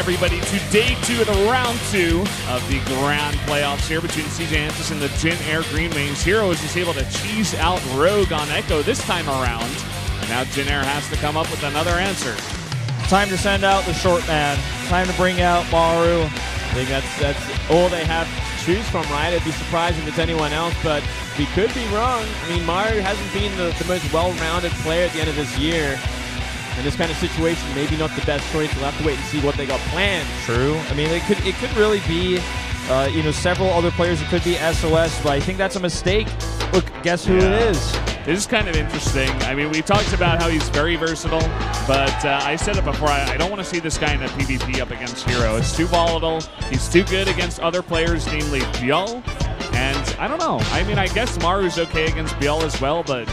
everybody, to day 2 of the round 2 of the grand playoffs here between CJ Antis and the Jin Air Green Wings. Hero is just able to cheese out Rogue on Echo this time around. And now Jin Air has to come up with another answer. Time to send out the short man. Time to bring out Maru. I think that's all they have to choose from, right? It'd be surprising if it's anyone else, but we could be wrong. I mean, Maru hasn't been the most well-rounded player at the end of this year. In this kind of situation, maybe not the best choice. We'll have to wait and see what they got planned. True. I mean, it could really be, several other players. It could be SOS, but I think that's a mistake. Look, guess who it is? This is kind of interesting. I mean, we talked about how he's very versatile, but I said it before, I don't want to see this guy in a PvP up against Hero. It's too volatile. He's too good against other players, namely Biel. And I don't know. I mean, I guess Maru's okay against Biel as well, but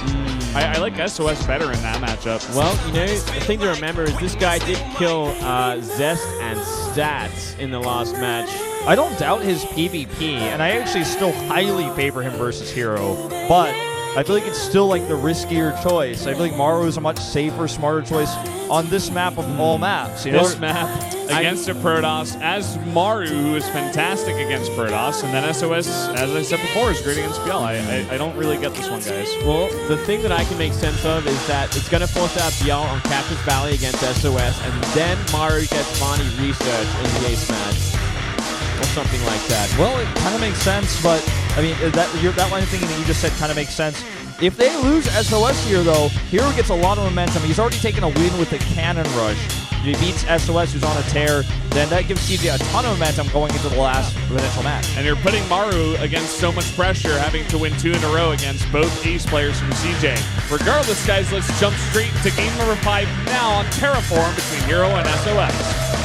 I like SOS better in that matchup. Well, the thing to remember is this guy did kill Zest and Stats in the last match. I don't doubt his PvP, and I actually still highly favor him versus Hero, but I feel like it's still like the riskier choice. I feel like Maru is a much safer, smarter choice on this map of all maps. This map against a Protoss, as Maru, who is fantastic against Protoss, and then SOS, as I said before, is great against Biel. I don't really get this one, guys. Well, the thing that I can make sense of is that it's going to force out Biel on Cactus Valley against SOS, and then Maru gets Vani Research in the ace match. Or something like that. Well, it kind of makes sense, but I mean, that line of thinking that you just said kind of makes sense. If they lose SOS here, though, Hero gets a lot of momentum. He's already taken a win with the Cannon Rush. If he beats SOS, who's on a tear, then that gives CJ a ton of momentum going into the last potential match. And you're putting Maru against so much pressure, having to win 2 in a row against both ace players from CJ. Regardless, guys, let's jump straight to game number 5 now on Terraform between Hero and SOS.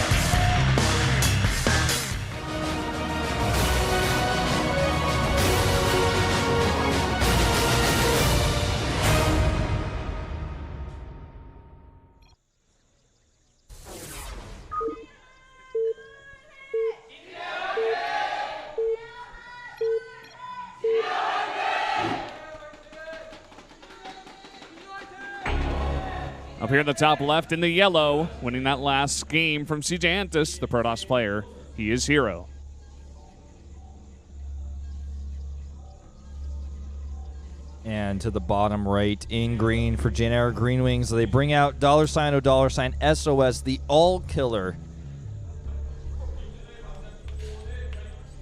Up here in the top left in the yellow, winning that last game from CJ Antis, the Protoss player, he is Hero. And to the bottom right in green for Jin Air Green Wings, they bring out $$, SOS, the all-killer.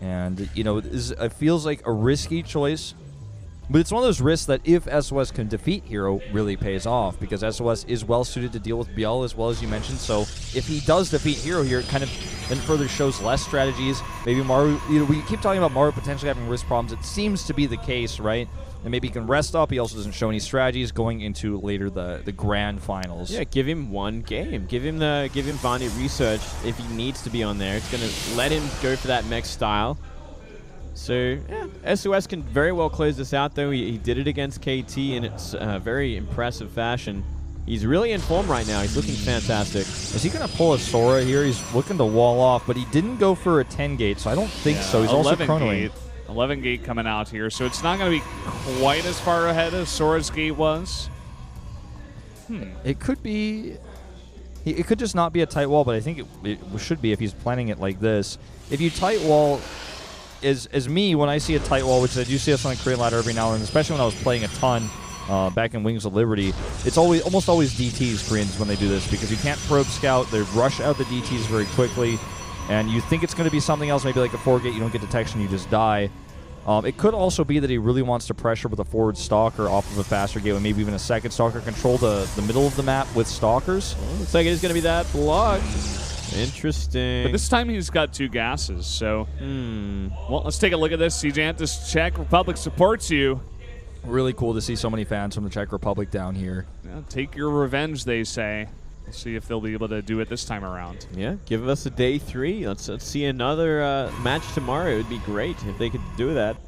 And, it feels like a risky choice. But it's one of those risks that if SOS can defeat Hero, really pays off, because SOS is well-suited to deal with Biel, as well as you mentioned. So if he does defeat Hero here, it kind of then further shows less strategies. Maybe Maru, we keep talking about Maru potentially having wrist problems. It seems to be the case, right? And maybe he can rest up. He also doesn't show any strategies going into later the grand finals. Yeah, give him one game. Give him Vani Research if he needs to be on there. It's going to let him go for that mech style. So, yeah, SOS can very well close this out, though. He did it against KT in its very impressive fashion. He's really in form right now. He's looking fantastic. Is he going to pull a Sora here? He's looking to wall off, but he didn't go for a 10 gate, so I don't think so. He's also chronoing. 11 gate coming out here, so it's not going to be quite as far ahead as Sora's gate was. It could be... It could just not be a tight wall, but I think it should be if he's planning it like this. If you tight wall... As me, when I see a tight wall, which I do see us on the Korean ladder every now and then, especially when I was playing a ton back in Wings of Liberty, it's almost always DTs, Koreans, when they do this, because you can't probe scout. They rush out the DTs very quickly, and you think it's going to be something else, maybe like a 4 gate, you don't get detection, you just die. It could also be that he really wants to pressure with a forward stalker off of a faster gate, or maybe even a second stalker, control the middle of the map with stalkers. Well, looks like it is going to be that block. Interesting. But this time he's got 2 gases, so... Well, let's take a look at this. CJ Antis, Czech Republic supports you. Really cool to see so many fans from the Czech Republic down here. Yeah, take your revenge, they say. We'll see if they'll be able to do it this time around. Yeah, give us a day 3. Let's see another match tomorrow. It would be great if they could do that.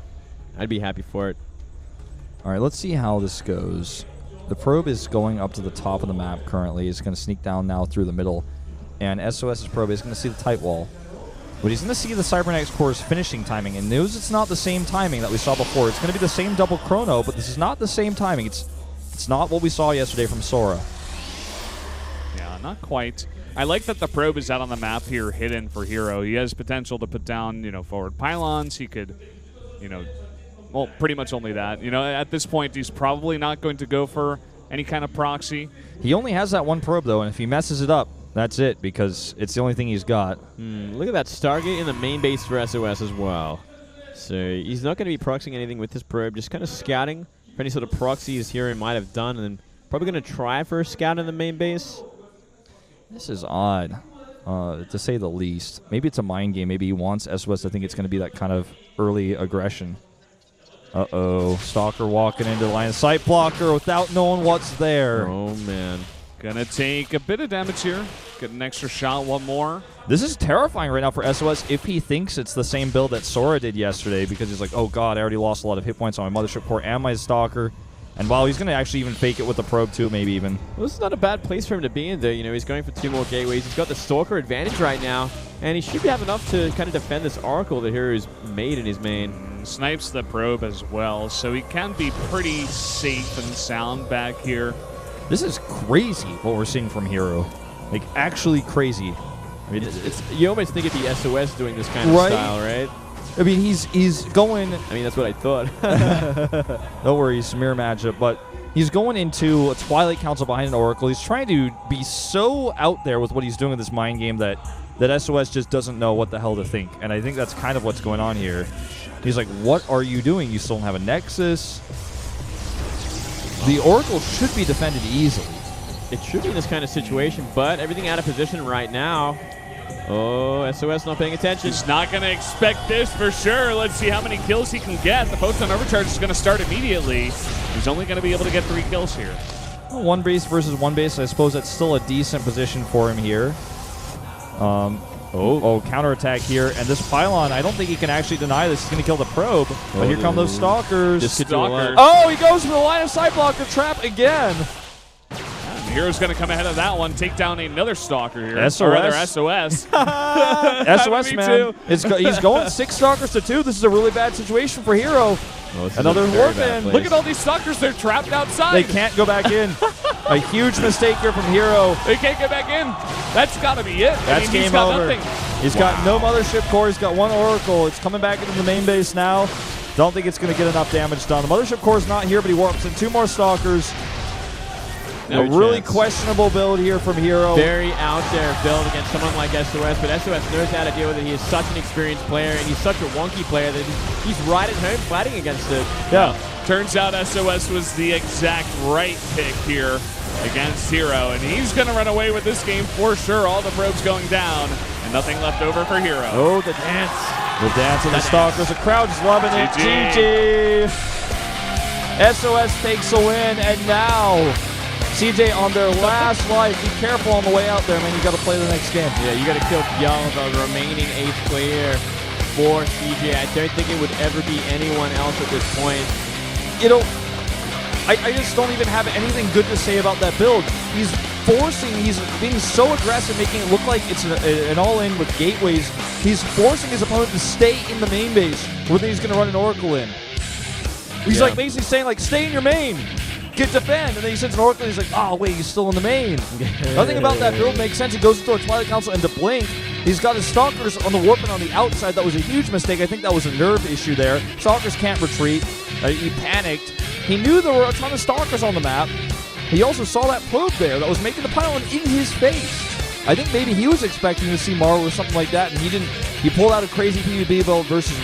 I'd be happy for it. All right, let's see how this goes. The probe is going up to the top of the map currently. It's going to sneak down now through the middle. And SOS's probe is going to see the tight wall. But he's going to see the Cybernetics Core's finishing timing. And knows it's not the same timing that we saw before. It's going to be the same double chrono, but this is not the same timing. It's not what we saw yesterday from Sora. Yeah, not quite. I like that the probe is out on the map here, hidden for Hero. He has potential to put down, forward pylons. He could, well, pretty much only that. At this point, he's probably not going to go for any kind of proxy. He only has that one probe, though, and if he messes it up, that's it, because it's the only thing he's got. Look at that Stargate in the main base for SOS as well. So he's not going to be proxying anything with this probe, just kind of scouting for any sort of proxies Hero might have done, and then probably going to try for a scout in the main base. This is odd, to say the least. Maybe it's a mind game. Maybe he wants SOS to think it's going to be that kind of early aggression. Uh-oh. Stalker walking into the line of sight blocker without knowing what's there. Oh, man. Gonna take a bit of damage here. Get an extra shot, one more. This is terrifying right now for SOS if he thinks it's the same build that Sora did yesterday, because he's like, oh god, I already lost a lot of hit points on my Mothership Core and my Stalker. And while he's going to actually even fake it with the probe too, maybe even. Well, this is not a bad place for him to be in, though. He's going for 2 more gateways. He's got the Stalker advantage right now, and he should have enough to kind of defend this Oracle that Hero's made in his main. Snipes the probe as well, so he can be pretty safe and sound back here. This is crazy what we're seeing from Hero. Like, actually crazy. I mean, you almost think it'd be SOS doing this kind of style, right? I mean, he's going... I mean, that's what I thought. No worries, mirror matchup. But he's going into a Twilight Council behind an Oracle. He's trying to be so out there with what he's doing in this mind game that SOS just doesn't know what the hell to think. And I think that's kind of what's going on here. He's like, what are you doing? You still don't have a Nexus. The Oracle should be defended easily. It should be in this kind of situation, but everything out of position right now. Oh, SOS not paying attention. He's not going to expect this for sure. Let's see how many kills he can get. The Photon Overcharge is going to start immediately. He's only going to be able to get 3 kills here. Well, 1 base versus 1 base, I suppose that's still a decent position for him here. Counterattack here. And this Pylon, I don't think he can actually deny this. He's going to kill the probe. But here come those Stalkers. This could do a lot. Oh, he goes for the line of sight blocker trap again. Hero's going to come ahead of that one, take down another Stalker here. SOS. Or rather, SOS. SOS, man. He's going 6 Stalkers to 2. This is a really bad situation for Hero. Another Warpin. Look at all these Stalkers. They're trapped outside. They can't go back in. A huge mistake here from Hero. They can't get back in. That's got to be it. That's game over. He's got no Mothership Core. He's got 1 Oracle. It's coming back into the main base now. Don't think it's going to get enough damage done. The Mothership Core is not here, but he warps in 2 more Stalkers. A really questionable build here from Hero. Very out there build against someone like SOS, but SOS knows how to deal with it. He is such an experienced player, and he's such a wonky player that he's right at home fighting against it. Yeah. Turns out SOS was the exact right pick here against Hero, and he's going to run away with this game for sure. All the probes going down, and nothing left over for Hero. Oh, the dance. The dance of the Stalkers. The crowd's loving it. GG. SOS takes a win, and now CJ on their last life. Be careful on the way out there, man. You got to play the next game. Yeah, you got to kill Bial, the remaining 8th player for CJ. I don't think it would ever be anyone else at this point. I just don't even have anything good to say about that build. He's being so aggressive, making it look like it's an all-in with gateways. He's forcing his opponent to stay in the main base, where he's going to run an Oracle in. He's like basically saying, like, stay in your main. Get defend, and then he sends an Oracle, and he's like, oh, wait, he's still in the main. Nothing about that build makes sense. He goes into a Twilight Council and to blink. He's got his Stalkers on the Warpin on the outside. That was a huge mistake. I think that was a nerve issue there. Stalkers can't retreat. He panicked. He knew there were a ton of Stalkers on the map. He also saw that probe there that was making the pylon in his face. I think maybe he was expecting to see Marvel or something like that, and he didn't. He pulled out a crazy PvP build versus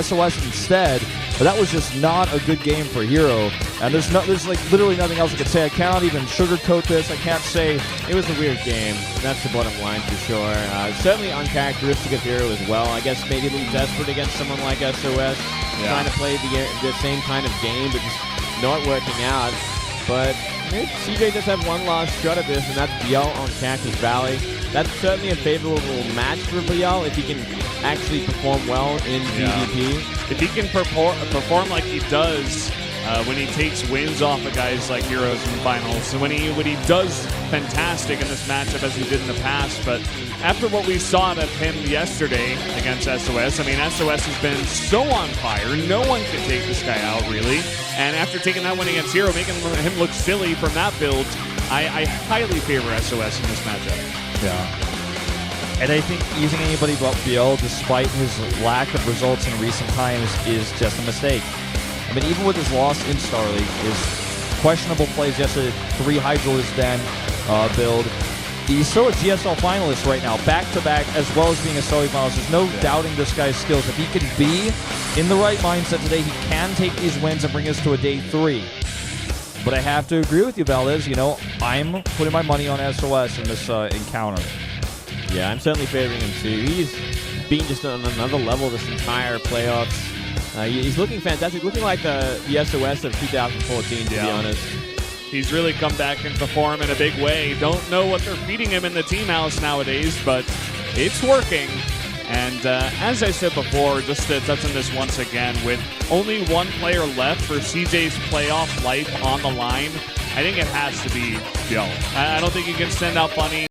SOS instead. But that was just not a good game for Hero. And there's like literally nothing else I can say. I cannot even sugarcoat this. I can't say. It was a weird game. That's the bottom line for sure. Certainly uncharacteristic of Hero as well. I guess maybe a little desperate against someone like SOS. Trying to play the same kind of game, but just not working out. But CJ does have 1 last shot at this, and that's Bial on Cactus Valley. That's certainly a favorable match for Bial if he can actually perform well in PvP. If he can perform like he does when he takes wins off of guys like Heroes in the finals, and when he does fantastic in this matchup as he did in the past. But after what we saw of him yesterday against SOS, I mean, SOS has been so on fire. No one can take this guy out, really. And after taking that win against Hero, making him look silly from that build, I highly favor SOS in this matchup. Yeah. And I think using anybody but BL, despite his lack of results in recent times, is just a mistake. I mean, even with his loss in Star League, his questionable plays yesterday, 3 Hydralisk Den build, he's still a GSL finalist right now, back-to-back, as well as being a Star League finalist. There's no doubting this guy's skills. If he can be in the right mindset today, he can take these wins and bring us to a day 3. But I have to agree with you, Valdez. You know, I'm putting my money on SOS in this encounter. Yeah, I'm certainly favoring him too. He's been just on another level this entire playoffs. He's looking fantastic, looking like the SOS of 2014, to be honest. He's really come back into form in a big way. Don't know what they're feeding him in the team house nowadays, but it's working. And as I said before, just to touch on this once again, with only one player left for CJ's playoff life on the line, I think it has to be Joe. I don't think you can send out Bunny.